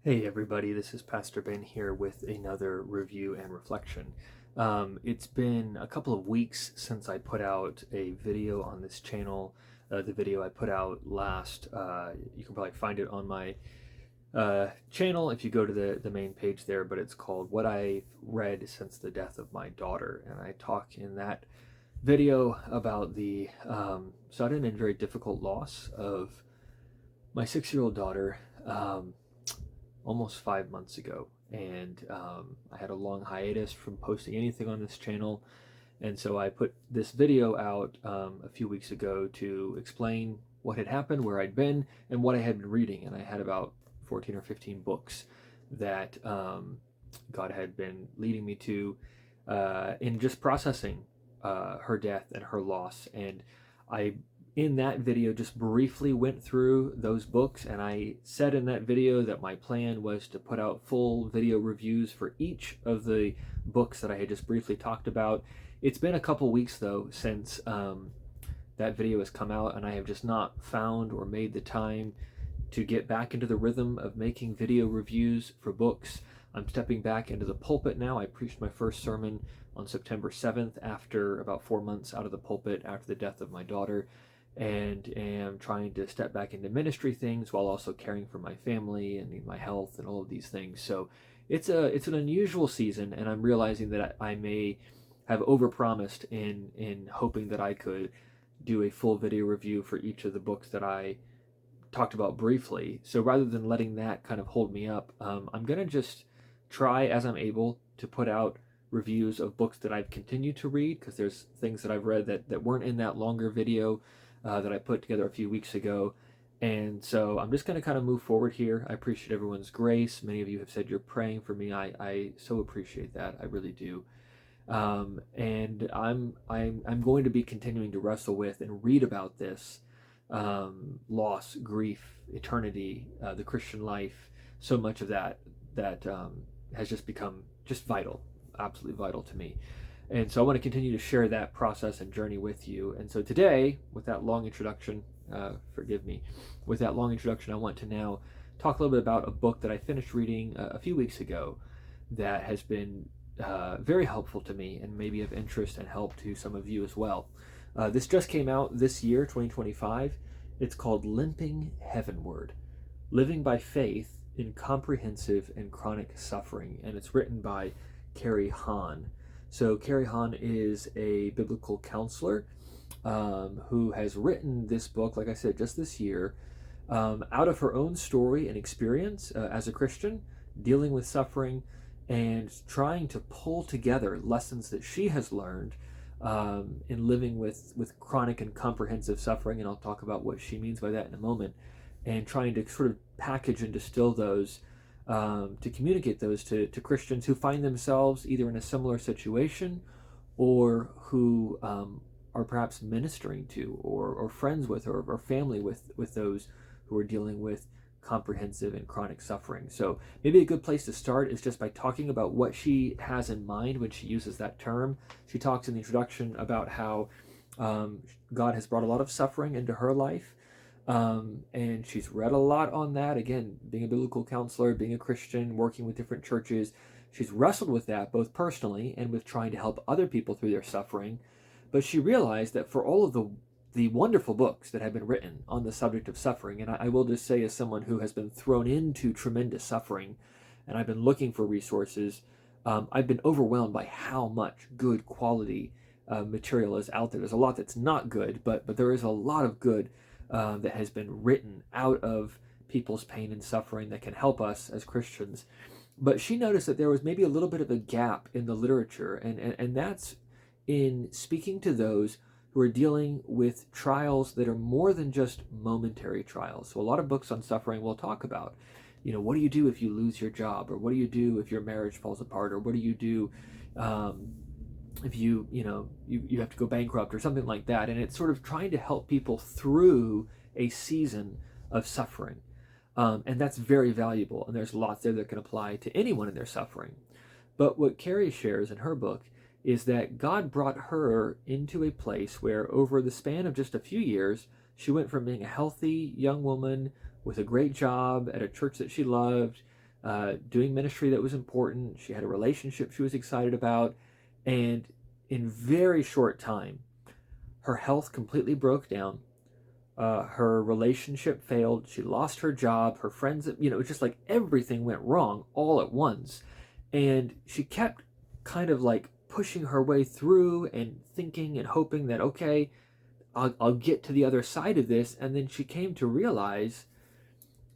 Hey everybody, this is Pastor Ben here with another review and reflection. It's been a couple of weeks since I put out a video on this channel. The video I put out last, you can probably find it on my channel if you go to the main page there, but it's called What I've Read Since the Death of My Daughter. And I talk in that video about the sudden and very difficult loss of my 6-year-old daughter. Almost 5 months ago, and I had a long hiatus from posting anything on this channel, and so I put this video out a few weeks ago to explain what had happened, where I'd been, and what I had been reading. And I had about 14 or 15 books that God had been leading me to in just processing her death and her loss. And I in that video just briefly went through those books, and I said in that video that my plan was to put out full video reviews for each of the books that I had just briefly talked about. It's been a couple weeks though since that video has come out, and I have just not found or made the time to get back into the rhythm of making video reviews for books. I'm stepping back into the pulpit now. I preached my first sermon on September 7th after about 4 months out of the pulpit after the death of my daughter, and am trying to step back into ministry things while also caring for my family and my health and all of these things. So it's an unusual season, and I'm realizing that I may have overpromised in hoping that I could do a full video review for each of the books that I talked about briefly. So rather than letting that kind of hold me up, I'm gonna just try as I'm able to put out reviews of books that I've continued to read, because there's things that I've read that weren't in that longer video that I put together a few weeks ago. And so I'm just going to kind of move forward here. I appreciate everyone's grace. Many of you have said you're praying for me. I so appreciate that. I really do. And I'm going to be continuing to wrestle with and read about this loss, grief, eternity, the Christian life. So much of that has just become just vital, absolutely vital to me. And so I want to continue to share that process and journey with you. And so today, with that long introduction, forgive me, with that long introduction, I want to now talk a little bit about a book that I finished reading a few weeks ago that has been very helpful to me and maybe of interest and help to some of you as well. This just came out this year, 2025. It's called Limping Heavenward, Living by Faith in Comprehensive and Chronic Suffering. And it's written by Carrie Hahn. So Carrie Hahn is a biblical counselor who has written this book, like I said, just this year, out of her own story and experience as a Christian, dealing with suffering and trying to pull together lessons that she has learned in living with chronic and comprehensive suffering. And I'll talk about what she means by that in a moment, and trying to sort of package and distill those to communicate those to Christians who find themselves either in a similar situation or who are perhaps ministering to or friends with or family with those who are dealing with comprehensive and chronic suffering. So maybe a good place to start is just by talking about what she has in mind when she uses that term. She talks in the introduction about how God has brought a lot of suffering into her life. And she's read a lot on that. Again, being a biblical counselor, being a Christian, working with different churches, she's wrestled with that both personally and with trying to help other people through their suffering. But she realized that for all of the wonderful books that have been written on the subject of suffering, and I will just say, as someone who has been thrown into tremendous suffering, and I've been looking for resources, I've been overwhelmed by how much good quality material is out there. There's a lot that's not good, but there is a lot of good that has been written out of people's pain and suffering that can help us as Christians. But she noticed that there was maybe a little bit of a gap in the literature, and that's in speaking to those who are dealing with trials that are more than just momentary trials. So a lot of books on suffering will talk about, what do you do if you lose your job, or what do you do if your marriage falls apart, or what do you do if you have to go bankrupt or something like that. And it's sort of trying to help people through a season of suffering. And that's very valuable. And there's lots there that can apply to anyone in their suffering. But what Carrie shares in her book is that God brought her into a place where over the span of just a few years, she went from being a healthy young woman with a great job at a church that she loved, doing ministry that was important. She had a relationship she was excited about. And in very short time, her health completely broke down. Her relationship failed. She lost her job. Her friends, it was just like everything went wrong all at once. And she kept kind of like pushing her way through and thinking and hoping that, okay, I'll get to the other side of this. And then she came to realize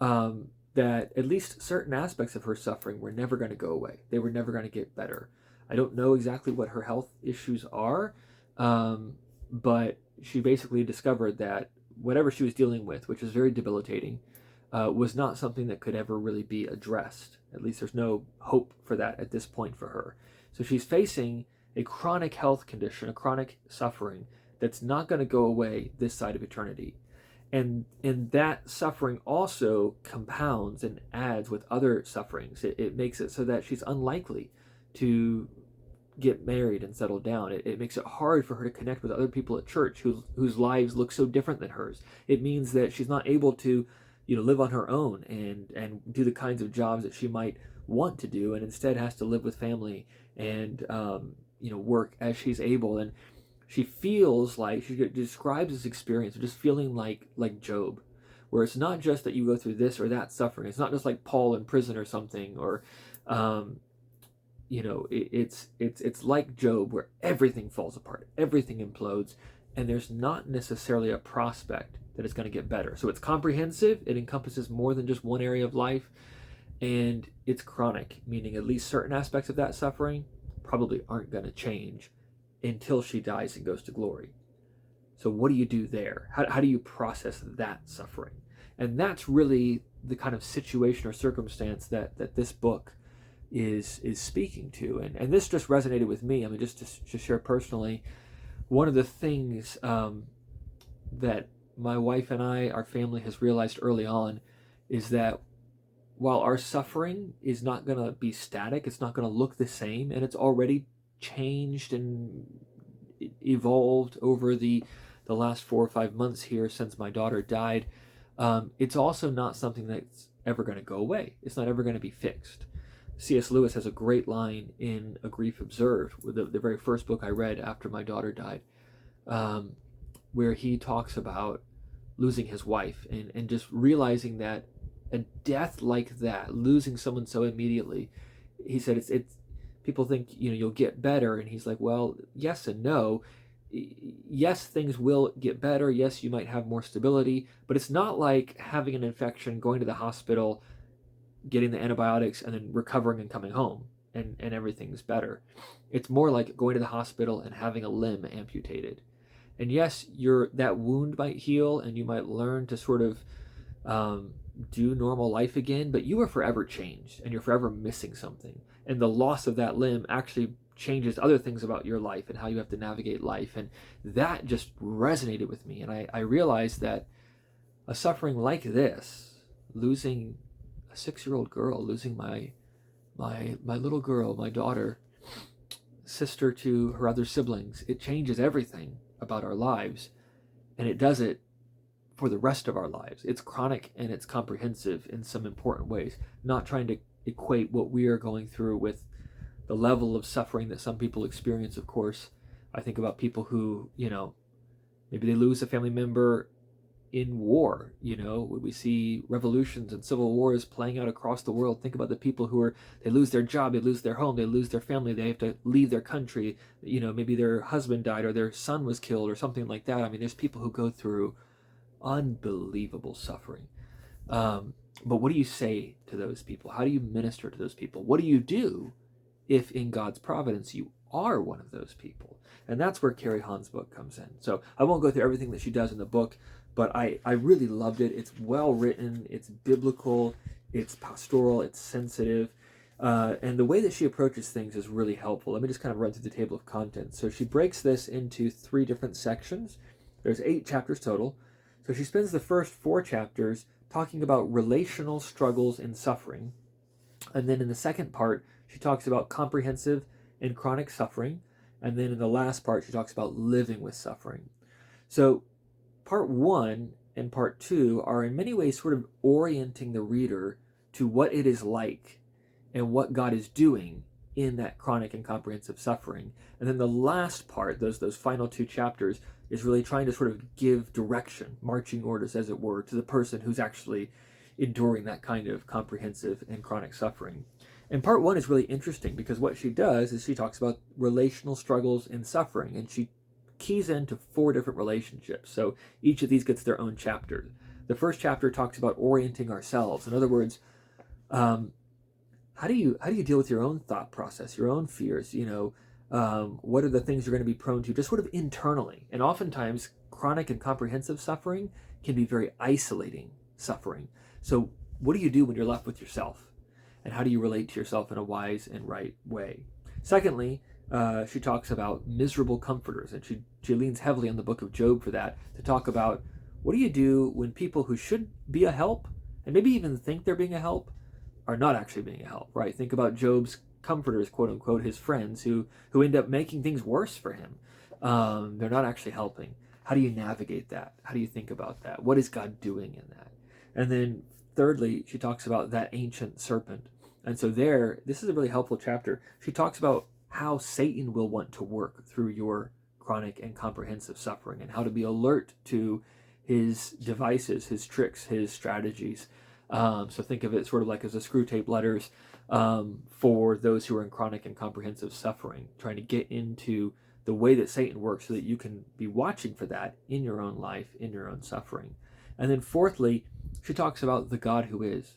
that at least certain aspects of her suffering were never going to go away. They were never going to get better. I don't know exactly what her health issues are, but she basically discovered that whatever she was dealing with, which was very debilitating, was not something that could ever really be addressed. At least there's no hope for that at this point for her. So she's facing a chronic health condition, a chronic suffering that's not going to go away this side of eternity. And that suffering also compounds and adds with other sufferings. It makes it so that she's unlikely to get married and settle down. It makes it hard for her to connect with other people at church whose lives look so different than hers. It means that she's not able to, live on her own and do the kinds of jobs that she might want to do, and instead has to live with family and work as she's able. And she feels like, she describes this experience of just feeling like Job, where it's not just that you go through this or that suffering. It's not just like Paul in prison or something, or it's like Job, where everything falls apart, everything implodes, and there's not necessarily a prospect that it's going to get better. So it's comprehensive. It encompasses more than just one area of life, and it's chronic, meaning at least certain aspects of that suffering probably aren't going to change until she dies and goes to glory. So what do you do there? How do you process that suffering? And that's really the kind of situation or circumstance that this book is speaking to. And this just resonated with me. I mean, just to share personally, one of the things that my wife and our family has realized early on, is that while our suffering is not going to be static, it's not going to look the same, and it's already changed and evolved over the last 4 or 5 months here since my daughter died, it's also not something that's ever going to go away. It's not ever going to be fixed. C.S. Lewis has a great line in A Grief Observed, the very first book I read after my daughter died, where he talks about losing his wife and just realizing that a death like that, losing someone so immediately, he said it's people think you'll get better, and he's like, well, yes and no. Yes, things will get better. Yes, you might have more stability, but it's not like having an infection, going to the hospital, getting the antibiotics, and then recovering and coming home and everything's better. It's more like going to the hospital and having a limb amputated. And yes, that wound might heal and you might learn to sort of do normal life again, but you are forever changed and you're forever missing something. And the loss of that limb actually changes other things about your life and how you have to navigate life. And that just resonated with me. And I realized that a suffering like this, losing a 6-year-old girl, losing my little girl, my daughter, sister to her other siblings, it changes everything about our lives. And it does it for the rest of our lives. It's chronic and it's comprehensive in some important ways, not trying to equate what we are going through with the level of suffering that some people experience. Of course, I think about people who, maybe they lose a family member in war. We see revolutions and civil wars playing out across the world. Think about the people they lose their job, they lose their home, they lose their family, they have to leave their country. Maybe their husband died or their son was killed or something like that. I mean, there's people who go through unbelievable suffering. But what do you say to those people? How do you minister to those people? What do you do if in God's providence you are one of those people? And that's where Carrie Hahn's book comes in. So I won't go through everything that she does in the book, but I really loved it. It's well written, it's biblical, it's pastoral, it's sensitive, and the way that she approaches things is really helpful. Let me just kind of run through the table of contents. So she breaks this into 3 different sections. There's 8 chapters total. So she spends the first 4 chapters talking about relational struggles and suffering. And then in the second part, she talks about comprehensive and chronic suffering. And then in the last part, she talks about living with suffering. So part 1 and part 2 are in many ways sort of orienting the reader to what it is like and what God is doing in that chronic and comprehensive suffering. And then the last part, those final 2 chapters, is really trying to sort of give direction, marching orders, as it were, to the person who's actually enduring that kind of comprehensive and chronic suffering. And part 1 is really interesting because what she does is she talks about relational struggles and suffering, and she keys into 4 different relationships. So each of these gets their own chapter. The first chapter talks about orienting ourselves. In other words, how do you deal with your own thought process, your own fears? What are the things you're going to be prone to, just sort of internally? And oftentimes, chronic and comprehensive suffering can be very isolating suffering. So what do you do when you're left with yourself? And how do you relate to yourself in a wise and right way? Secondly, she talks about miserable comforters, and she leans heavily on the book of Job for that, to talk about what do you do when people who should be a help, and maybe even think they're being a help, are not actually being a help, right? Think about Job's comforters, quote unquote, his friends who end up making things worse for him. They're not actually helping. How do you navigate that? How do you think about that? What is God doing in that? And then thirdly, she talks about that ancient serpent. And so this is a really helpful chapter. She talks about how Satan will want to work through your chronic and comprehensive suffering, and how to be alert to his devices, his tricks, his strategies. So think of it sort of like as a screw tape letters for those who are in chronic and comprehensive suffering, trying to get into the way that Satan works so that you can be watching for that in your own life, in your own suffering. And then fourthly, she talks about the God who is,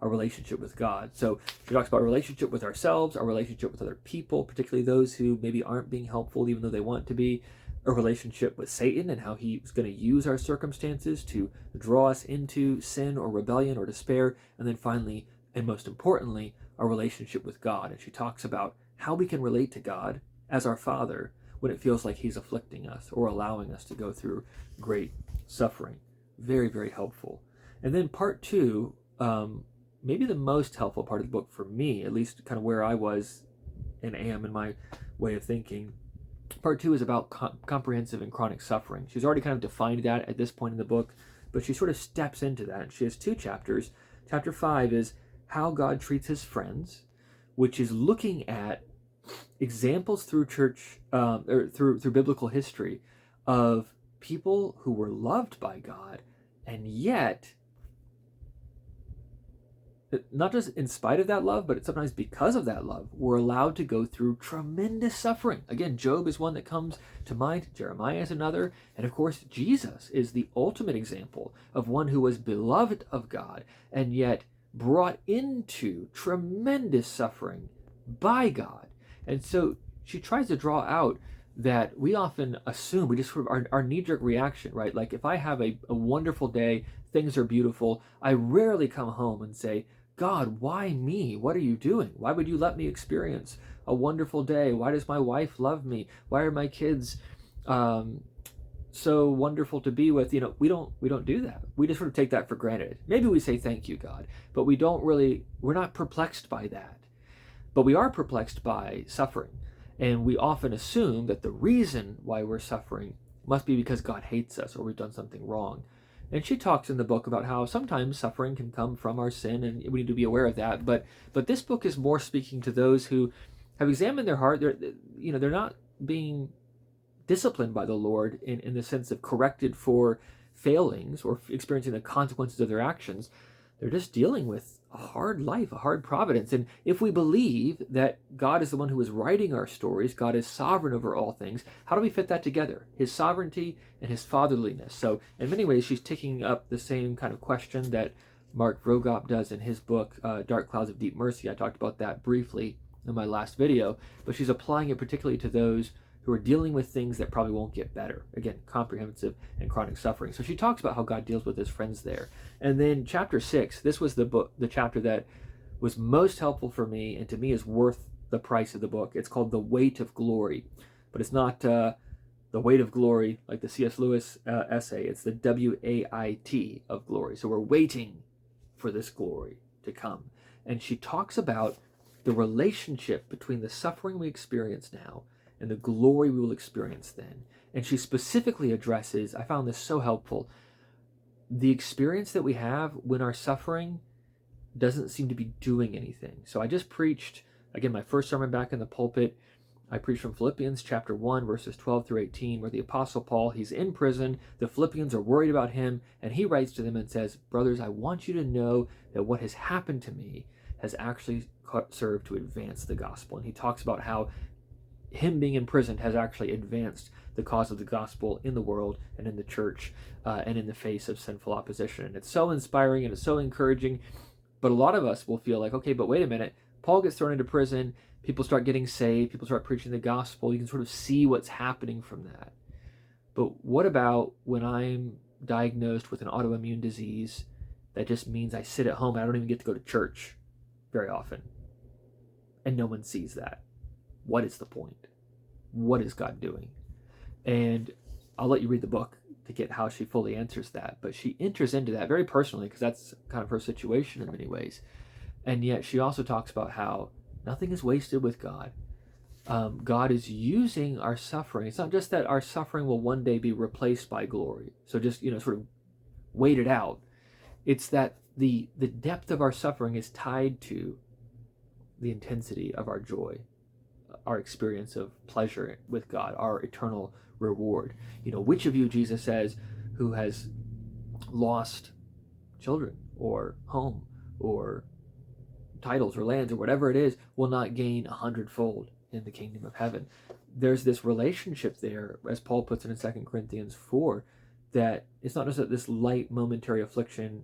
our relationship with God. So she talks about our relationship with ourselves, our relationship with other people, particularly those who maybe aren't being helpful even though they want to be, a relationship with Satan and how he's going to use our circumstances to draw us into sin or rebellion or despair, and then finally, and most importantly, our relationship with God. And she talks about how we can relate to God as our Father when it feels like he's afflicting us or allowing us to go through great suffering. Very, very helpful. And then part 2, maybe the most helpful part of the book for me, at least kind of where I was and am in my way of thinking. Part 2 is about comprehensive and chronic suffering. She's already kind of defined that at this point in the book, but she sort of steps into that. She has 2 chapters. Chapter 5 is how God treats his friends, which is looking at examples through church, or through biblical history of people who were loved by God, and yet, not just in spite of that love, but sometimes because of that love, we're allowed to go through tremendous suffering. Again, Job is one that comes to mind, Jeremiah is another, and of course, Jesus is the ultimate example of one who was beloved of God, and yet brought into tremendous suffering by God. And so she tries to draw out that we often assume, we just sort of, our knee-jerk reaction, right? Like if I have a wonderful day, things are beautiful, I rarely come home and say, God, why me? What are you doing? Why would you let me experience a wonderful day? Why does my wife love me? Why are my kids so wonderful to be with? We don't do that. We just sort of take that for granted. Maybe we say thank you, God, but we're not perplexed by that. But we are perplexed by suffering. And we often assume that the reason why we're suffering must be because God hates us or we've done something wrong. And she talks in the book about how sometimes suffering can come from our sin, and we need to be aware of that. But this book is more speaking to those who have examined their heart. They're not being disciplined by the Lord in the sense of corrected for failings or experiencing the consequences of their actions. They're just dealing with a hard life, a hard providence. And if we believe that God is the one who is writing our stories, God is sovereign over all things, how do we fit that together? His sovereignty and his fatherliness. So in many ways, she's taking up the same kind of question that Mark Vroegop does in his book, Dark Clouds of Deep Mercy. I talked about that briefly in my last video, but she's applying it particularly to those who are dealing with things that probably won't get better. Again, comprehensive and chronic suffering. So she talks about how God deals with his friends there. And then chapter 6, this was the chapter that was most helpful for me, and to me is worth the price of the book. It's called The Weight of Glory. But it's not the weight of glory like the C.S. Lewis essay. It's the W-A-I-T of glory. So we're waiting for this glory to come. And she talks about the relationship between the suffering we experience now and the glory we will experience then. And she specifically addresses, I found this so helpful, the experience that we have when our suffering doesn't seem to be doing anything. So I just preached, again, my first sermon back in the pulpit. I preached from Philippians chapter 1, verses 12 through 18, where the Apostle Paul, he's in prison. The Philippians are worried about him, and he writes to them and says, brothers, I want you to know that what has happened to me has actually served to advance the gospel. And he talks about how him being in prison has actually advanced the cause of the gospel in the world and in the church and in the face of sinful opposition. And it's so inspiring and it's so encouraging. But a lot of us will feel like, okay, but wait a minute. Paul gets thrown into prison. People start getting saved. People start preaching the gospel. You can sort of see what's happening from that. But what about when I'm diagnosed with an autoimmune disease that just means I sit at home and I don't even get to go to church very often, and no one sees that? What is the point? What is God doing? And I'll let you read the book to get how she fully answers that. But she enters into that very personally because that's kind of her situation in many ways. And yet she also talks about how nothing is wasted with God. God is using our suffering. It's not just that our suffering will one day be replaced by glory. So just, sort of wait it out. It's that the depth of our suffering is tied to the intensity of our joy, our experience of pleasure with God, our eternal reward. Which of you, Jesus says, who has lost children or home or titles or lands or whatever it is, will not gain 100-fold in the kingdom of heaven? There's this relationship there, as Paul puts it in 2 Corinthians 4, that it's not just that this light momentary affliction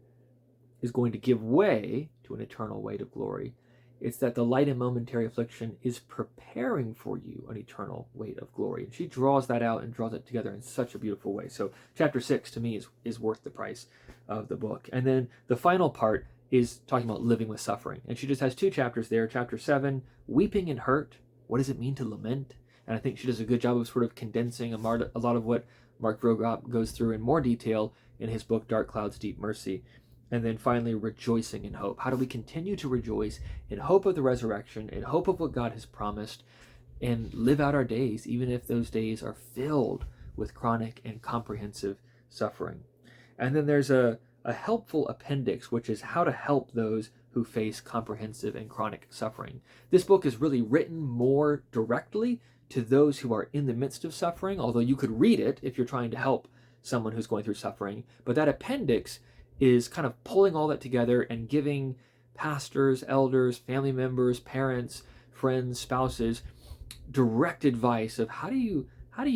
is going to give way to an eternal weight of glory. It's that the light and momentary affliction is preparing for you an eternal weight of glory. And she draws that out and draws it together in such a beautiful way. So chapter 6 to me is worth the price of the book. And then the final part is talking about living with suffering. And she just has 2 chapters there. Chapter 7, weeping and hurt. What does it mean to lament? And I think she does a good job of sort of condensing a lot of what Mark Vrogop goes through in more detail in his book, Dark Clouds, Deep Mercy. And then finally, rejoicing in hope. How do we continue to rejoice in hope of the resurrection, in hope of what God has promised, and live out our days, even if those days are filled with chronic and comprehensive suffering? And then there's a helpful appendix, which is how to help those who face comprehensive and chronic suffering. This book is really written more directly to those who are in the midst of suffering, although you could read it if you're trying to help someone who's going through suffering. But that appendix is kind of pulling all that together and giving pastors, elders, family members, parents, friends, spouses direct advice of how do you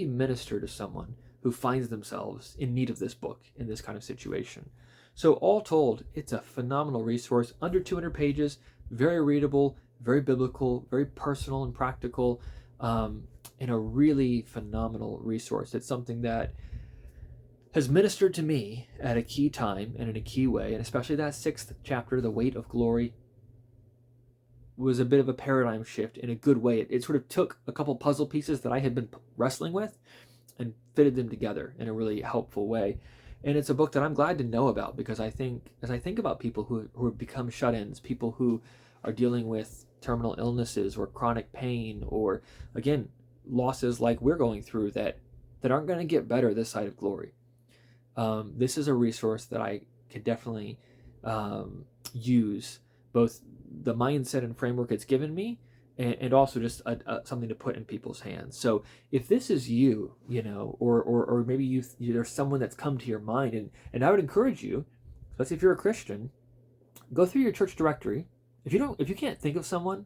minister to someone who finds themselves in need of this book in this kind of situation. So all told, it's a phenomenal resource, under 200 pages, very readable, very biblical, very personal and practical, and a really phenomenal resource. It's something that has ministered to me at a key time and in a key way, and especially that 6th chapter, The Weight of Glory, was a bit of a paradigm shift in a good way. It sort of took a couple puzzle pieces that I had been wrestling with and fitted them together in a really helpful way. And it's a book that I'm glad to know about, because I think, as I think about people who have become shut-ins, people who are dealing with terminal illnesses or chronic pain, or again, losses like we're going through that aren't going to get better this side of glory. This is a resource that I could definitely use, both the mindset and framework it's given me, and also just something to put in people's hands. So if this is you, or maybe there's someone that's come to your mind, and I would encourage you, especially if you're a Christian, go through your church directory. If you can't think of someone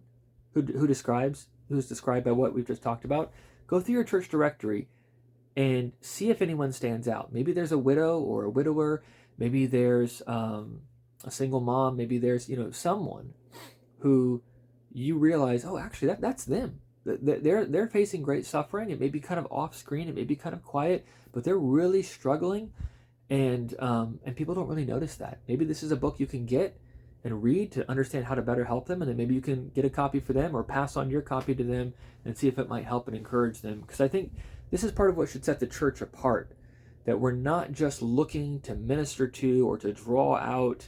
who's described by what we've just talked about, go through your church directory and see if anyone stands out. Maybe there's a widow or a widower. Maybe there's a single mom. Maybe there's someone who you realize, oh, actually that's them. They're facing great suffering. It may be kind of off screen. It may be kind of quiet, but they're really struggling, and people don't really notice that. Maybe this is a book you can get and read to understand how to better help them, and then maybe you can get a copy for them or pass on your copy to them and see if it might help and encourage them. Because I think this is part of what should set the church apart, that we're not just looking to minister to or to draw out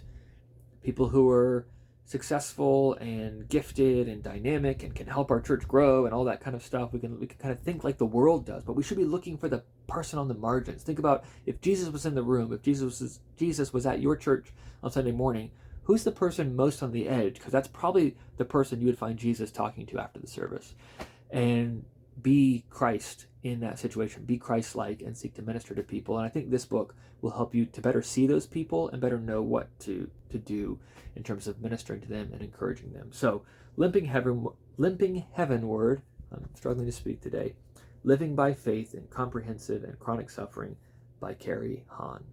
people who are successful and gifted and dynamic and can help our church grow and all that kind of stuff. We can kind of think like the world does, but we should be looking for the person on the margins. Think about if Jesus was in the room, if Jesus was at your church on Sunday morning, who's the person most on the edge, because that's probably the person you would find Jesus talking to after the service. And be Christ in that situation. Be Christ-like and seek to minister to people. And I think this book will help you to better see those people and better know what to do in terms of ministering to them and encouraging them. So, Limping Heavenward, I'm struggling to speak today, Living by Faith in Comprehensive and Chronic Suffering by Carrie Hahn.